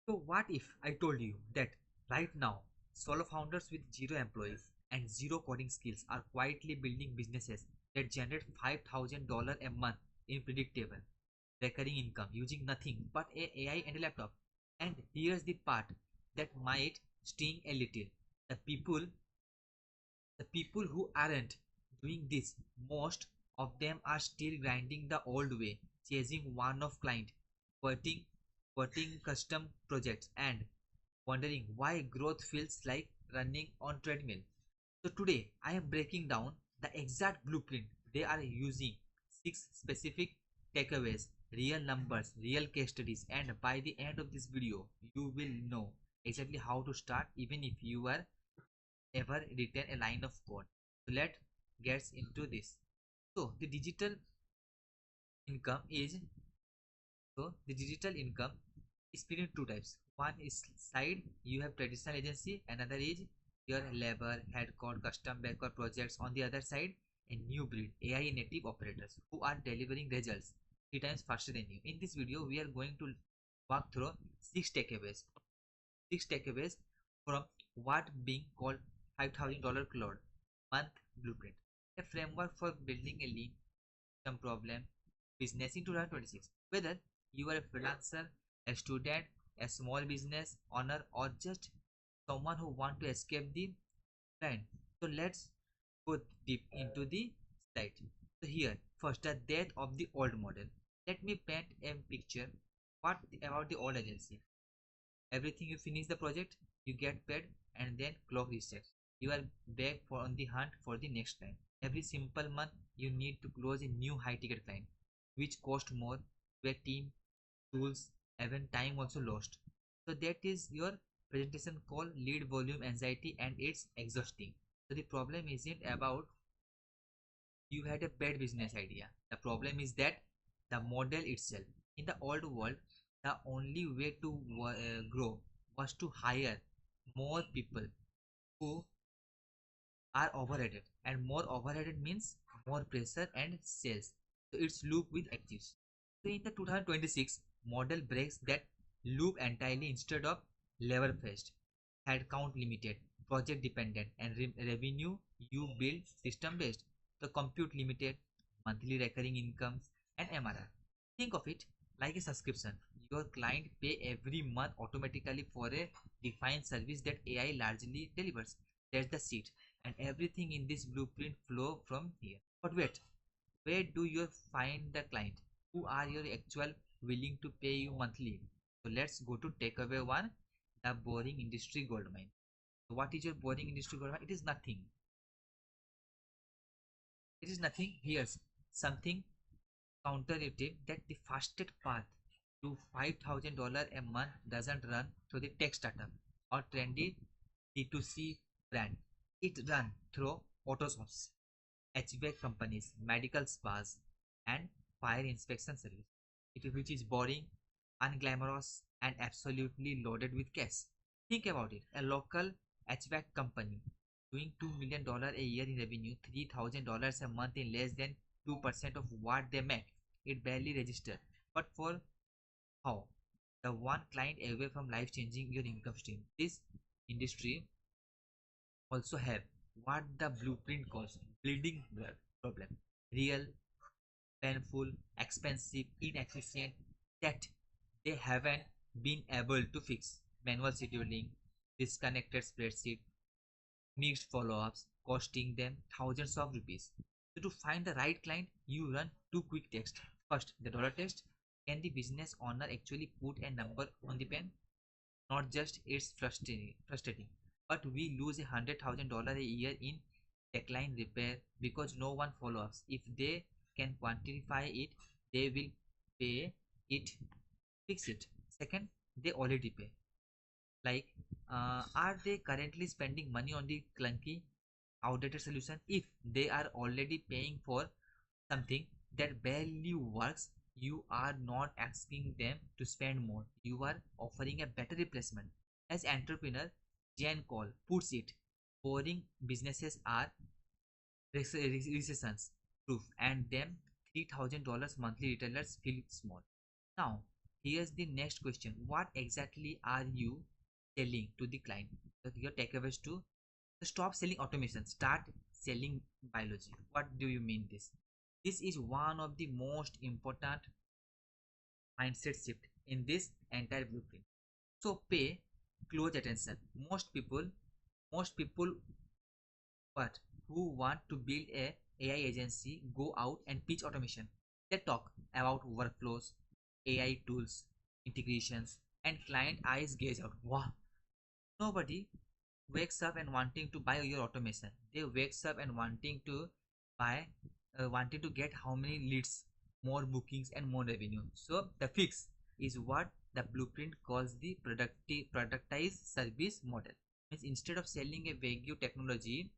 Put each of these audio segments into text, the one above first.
So what if I told you that right now, solo founders with zero employees and zero coding skills are quietly building businesses that generate $5,000 a month in predictable recurring income using nothing but a AI and a laptop? And here's the part that might sting a little. The people the people who aren't doing this, most of them are still grinding the old way, chasing one-off client, quoting, quoting custom projects, and wondering why growth feels like running on treadmill. So today I am breaking down the exact blueprint they are using, six specific takeaways, real numbers, real case studies, and by the end of this video, you will know exactly how to start even if you are ever written a line of code. So let's get into this. So income is the digital income is split into two types. One is side, you have traditional agency, another is your labor, headcount, custom backward projects. On the other side, a new breed, AI native operators who are delivering results three times faster than you. In this video, we are going to walk through six takeaways from what being called $5,000 Claude month blueprint, a framework for building a lean some problem business in 2026. Whether you are a freelancer, a student, a small business owner, or just someone who want to escape the grind. So let's go deep into the slide. So here, first the death of the old model. Let me paint a picture. What about the old agency? Everything you finish the project, you get paid, and then clock resets. You are back for on the hunt for the next client. Every simple month, you need to close a new high ticket client, which cost more, where team, tools, even time also lost. So that is your presentation called lead volume anxiety, and it's exhausting. So the problem isn't about you had a bad business idea. The problem is that the model itself. In the old world, the only way to grow was to hire more people who are overheaded, and more overheaded means more pressure and sales. So it's loop with actives. So in the 2026 model breaks that loop entirely. Instead of level based, headcount limited, project dependent, and revenue you build system based. The compute limited, monthly recurring incomes, and MRR. Think of it like a subscription. Your client pay every month automatically for a defined service that AI largely delivers. That's the seed, and everything in this blueprint flow from here. But wait, where do you find the client? Who are your actual willing to pay you monthly? So let's go to takeaway one, the boring industry goldmine. So what is your boring industry goldmine? It is nothing. It is nothing. Here's something counterintuitive, that the fastest path to $5,000 a month doesn't run through the tech startup or trendy D2C brand. It runs through auto shops, HVAC companies, medical spas, and fire inspection service. Which is boring, unglamorous, and absolutely loaded with cash. Think about it. A local HVAC company doing $2 million a year in revenue, $3,000 a month in less than 2% of what they make. It barely registers. But for how? The one client away from life changing your income stream. This industry also have what the blueprint calls bleeding problem. Real, painful, expensive, inefficient, that they haven't been able to fix. Manual scheduling, disconnected spreadsheet, mixed follow-ups, costing them thousands of rupees. So to find the right client, you run two quick tests. First, the dollar test. Can the business owner actually put a number on the pen? Not just it's frustrating, but we lose $100,000 a year in decline repair because no one follows. If they can quantify it, they will pay it, fix it. Second, they already pay. Like, are they currently spending money on the clunky, outdated solution? If they are already paying for something that barely works, you are not asking them to spend more. You are offering a better replacement. As entrepreneur Zane Cole puts it, boring businesses are recessions proof, and them $3,000 monthly retailers feel small. Now, Here's the next question. What exactly are you selling to the client? So your takeaways to stop selling automation, start selling biology. What do you mean this? This is one of the most important mindset shift in this entire blueprint. So pay close attention. Most people but who want to build a AI agency go out and pitch automation. They talk about workflows, AI tools, integrations, and client eyes gaze out. Wow. Nobody wakes up and wanting to buy your automation. They wakes up and buy, wanting to get how many leads, more bookings, and more revenue. So the fix is what the blueprint calls the productized service model. Means instead of selling a vague technology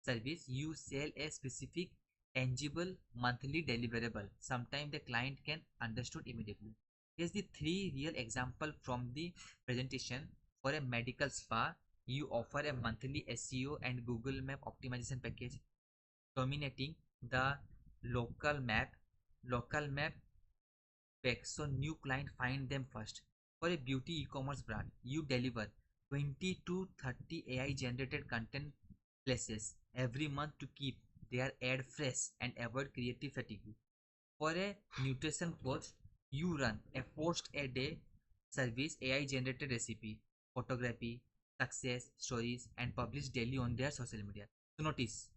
service, you sell a specific tangible monthly deliverable. Sometimes the client can understood immediately. Here's the three real example from the presentation. For a medical spa, you offer a monthly SEO and Google Map optimization package, dominating the local map local map spec so new client find them first. For a beauty e-commerce brand, you deliver 20 to 30 AI generated content places every month to keep their ad fresh and avoid creative fatigue. For a nutrition coach, you run a post a day service AI generated recipe, photography, success stories, and publish daily on their social media. So notice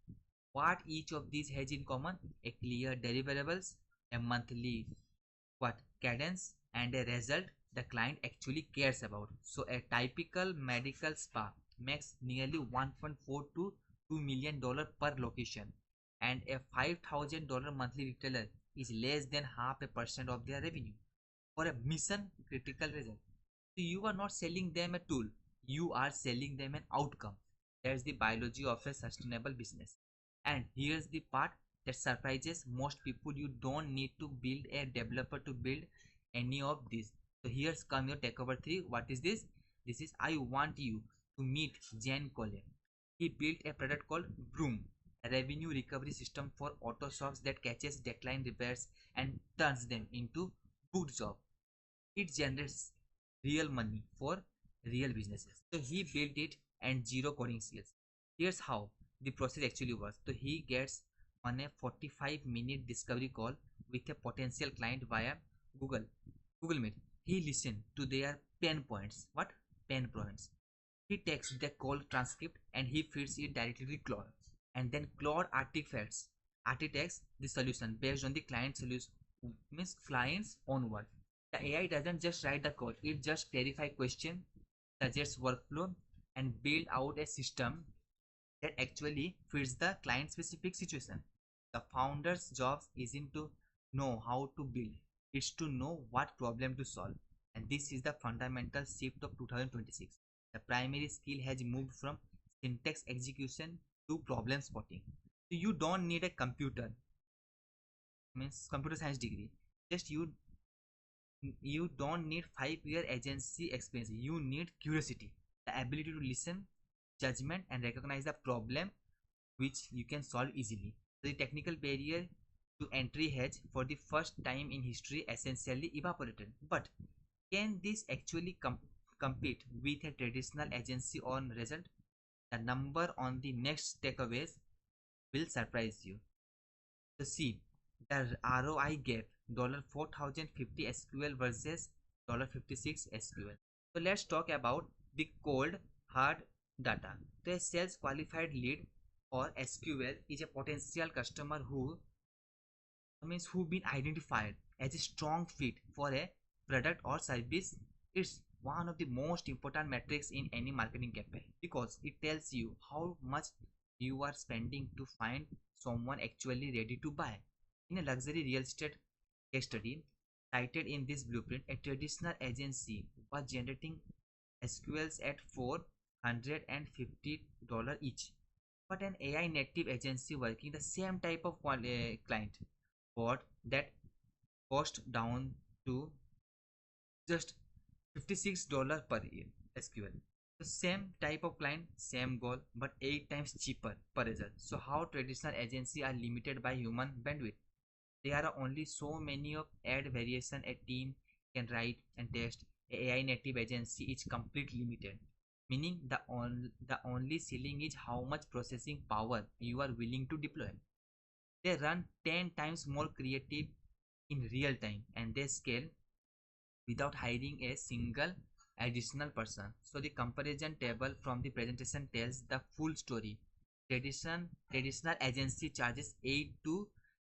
what each of these has in common: a clear deliverables, a monthly cadence, and a result the client actually cares about. So a typical medical spa makes nearly 1.4 to $2 million per location, and a $5,000 monthly retailer is less than half a percent of their revenue for a mission critical result. So you are not selling them a tool, you are selling them an outcome. That's the biology of a sustainable business. And here's the part that surprises most people: you don't need to build a developer to build any of this. So here's come your takeover 3. What is this? This is I want you to meet Zane Cole. He built a product called Broom, a revenue recovery system for auto shops that catches decline repairs and turns them into good job. It generates real money for real businesses. So he built it and zero coding skills. Here's how the process actually works. So he gets on a 45-minute discovery call with a potential client via Google Google Meet. He listens to their pain points. What pain points? He takes the call transcript and he feeds it directly to Claude. And then Claude architects the solution based on the client solution, means client's own word. The AI doesn't just write the code, it just clarify question, suggests workflow, and build out a system that actually fits the client specific situation. The founder's job isn't to know how to build, it's to know what problem to solve. And this is the fundamental shift of 2026. The primary skill has moved from syntax execution to problem spotting. So you don't need a computer science degree. Just you don't need 5-year agency experience. You need curiosity, the ability to listen, judgment, and recognize the problem which you can solve easily. So the technical barrier to entry has, for the first time in history, essentially evaporated. But can this actually compete with a traditional agency on result? The number on the next takeaways will surprise you. So see the ROI gap: $4,050 SQL versus $56 SQL. So let's talk about the cold hard data. So a sales qualified lead or SQL is a potential customer who been identified as a strong fit for a product or service. It's one of the most important metrics in any marketing campaign because it tells you how much you are spending to find someone actually ready to buy. In a luxury real estate case study cited in this blueprint, a traditional agency was generating SQLs at $450 each, but an AI native agency working the same type of client brought that cost down to just $56 per year SQL. The same type of client, same goal, but 8 times cheaper per result. So how traditional agencies are limited by human bandwidth? There are only so many of ad variation a team can write and test. A AI native agency is complete limited, meaning the only ceiling is how much processing power you are willing to deploy. They run 10 times more creative in real time, and they scale without hiring a single additional person. So the comparison table from the presentation tells the full story. Traditional agency charges 8 to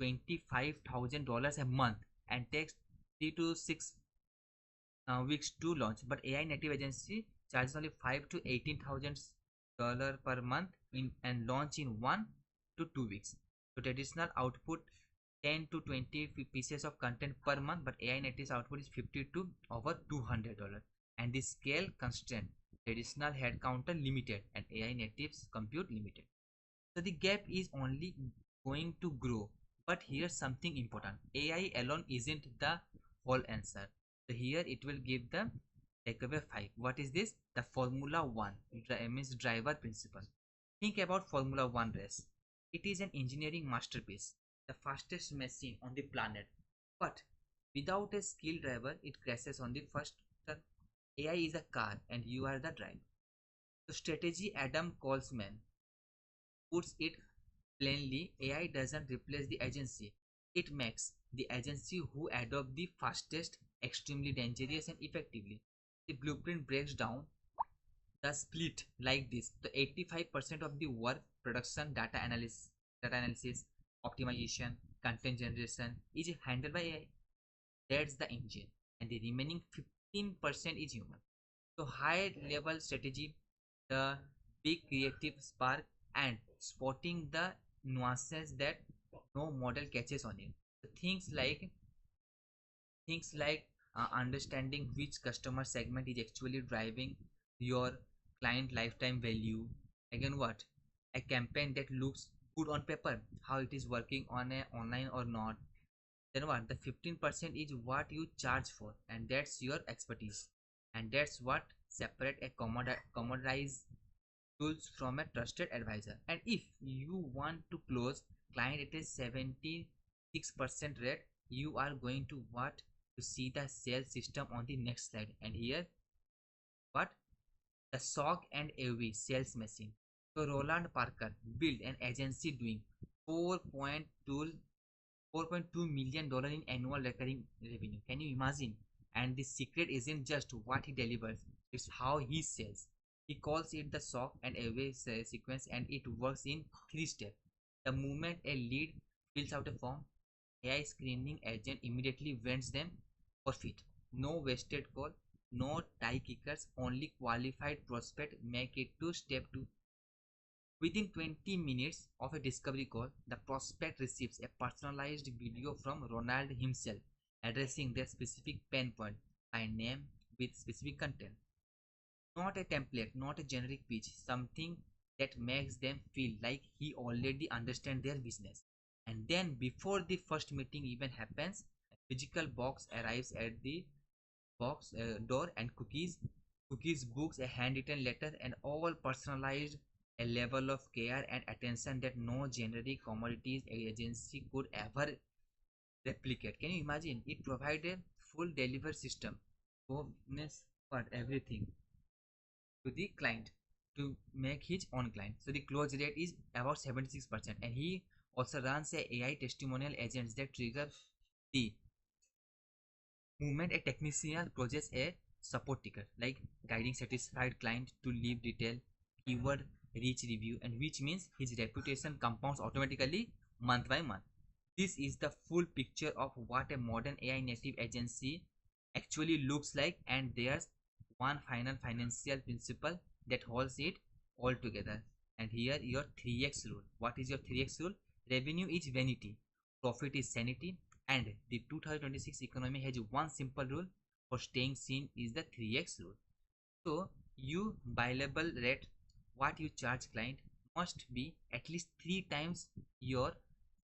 $25,000 a month and takes 3 to 6 weeks to launch. But AI native agency charges only 5 to $18,000 per month and launch in 1 to 2 weeks. So traditional output 10 to 20 pieces of content per month, but AI native's output is 50 to over $200. And the scale constraint, traditional headcount limited and AI natives compute limited. So the gap is only going to grow. But here's something important. AI alone isn't the whole answer. So here it will give the takeaway 5. What is this? The Formula 1 means driver principle. Think about Formula 1 race. It is an engineering masterpiece, the fastest machine on the planet. But without a skilled driver, it crashes on the first turn. AI is a car and you are the driver. The strategy Adam Colesman puts it plainly, AI doesn't replace the agency. It makes the agency who adopt the fastest extremely dangerous and effectively. The blueprint breaks down the split like this. The 85% of the work, production, data analysis, optimization, content generation is handled by AI. That's the engine. And the remaining 15% is human. So high level strategy, the big creative spark, and spotting the nuances that no model catches on it. So things like understanding which customer segment is actually driving your client lifetime value. Again, what a campaign that looks good on paper, how it is working on a online or not. Then what the 15% is what you charge for, and that's your expertise, and that's what separate a commoditized tools from a trusted advisor. And if you want to close client at a 76% rate, you are going to what to see the sales system on the next slide. And here what the SOC and AV sales machine. So Roland Parker built an agency doing 4.2 $4.2 million in annual recurring revenue. Can you imagine? And the secret isn't just what he delivers, it's how he sells. He calls it the SOC and away sequence, and it works in 3 steps. The moment a lead fills out a form, AI screening agent immediately vents them for fit. No wasted call, no tie kickers, only qualified prospect make it to step 2. Within 20 minutes of a discovery call, the prospect receives a personalized video from Ronald himself addressing their specific pain point by name with specific content. Not a template, not a generic pitch, something that makes them feel like he already understands their business. And then, before the first meeting even happens, a physical box arrives at the box door, and cookies, books, a handwritten letter, and all personalized, a level of care and attention that no generic commodities agency could ever replicate. Can you imagine? It provides a full delivery system, bonus for everything to the client to make his own client. So the close rate is about 76%, and he also runs a AI testimonial agents that trigger the movement a technician projects a support ticket like guiding satisfied client to leave detail keyword rich review, and which means his reputation compounds automatically month by month. This is the full picture of what a modern AI native agency actually looks like, and there's one final financial principle that holds it all together. And here your 3x rule. What is your 3x rule? Revenue is vanity, profit is sanity, and the 2026 economy has one simple rule for staying seen is the 3x rule. So you billable rate, what you charge client, must be at least 3 times your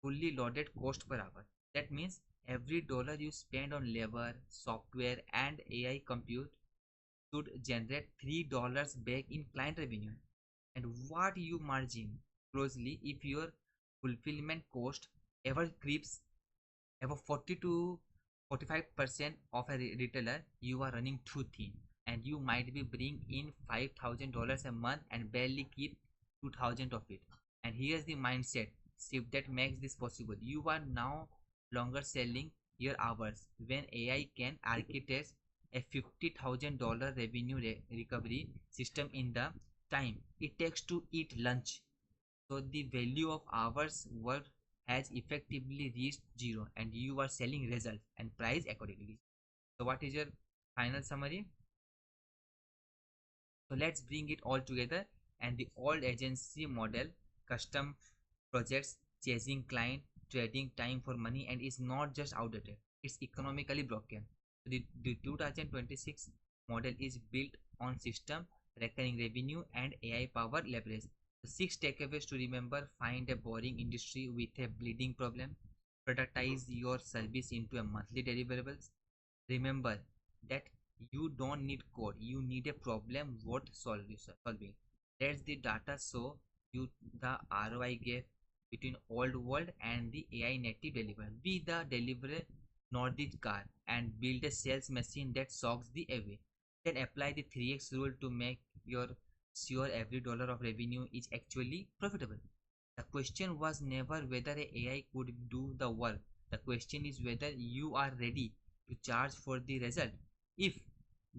fully loaded cost per hour. That means every dollar you spend on labor, software, and AI compute should generate $3 back in client revenue. And what you margin closely, if your fulfillment cost ever creeps above 45% of a retailer, you are running too thin, and you might be bringing in $5,000 a month and barely keep 2,000 of it. And here's the mindset shift that makes this possible. You are now longer selling your hours. When AI can architect a $50,000 revenue recovery system in the time it takes to eat lunch, so the value of hours work has effectively reached zero, and you are selling results and price accordingly. So what is your final summary? So let's bring it all together. And the old agency model, custom projects, chasing client, trading time for money, and is not just outdated, it's economically broken. The 2026 model is built on system, recurring revenue, and AI power leverage. The six takeaways to remember: find a boring industry with a bleeding problem, productize your service into a monthly deliverables. Remember that you don't need code, you need a problem worth solving. That's the data show you the ROI gap between old world and the AI native deliverer. Be the deliverer, not the car, and build a sales machine that shocks the away. Then apply the 3x rule to make your sure every dollar of revenue is actually profitable. The question was never whether a AI could do the work. The question is whether you are ready to charge for the result. If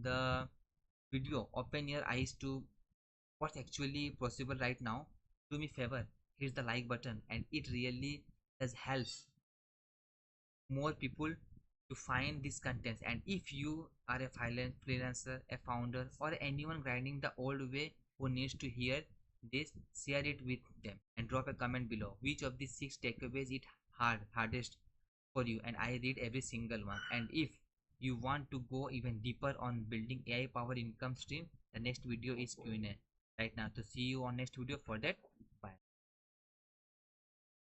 the video open your eyes to what's actually possible right now, do me favor, hit the like button, and it really does help more people to find this content. And if you are a freelancer, a founder, or anyone grinding the old way who needs to hear this, share it with them and drop a comment below which of these six takeaways it hardest for you, and I read every single one. And if you want to go even deeper on building AI powered income stream, the next video is Q&A right now. So see you on next video. For that,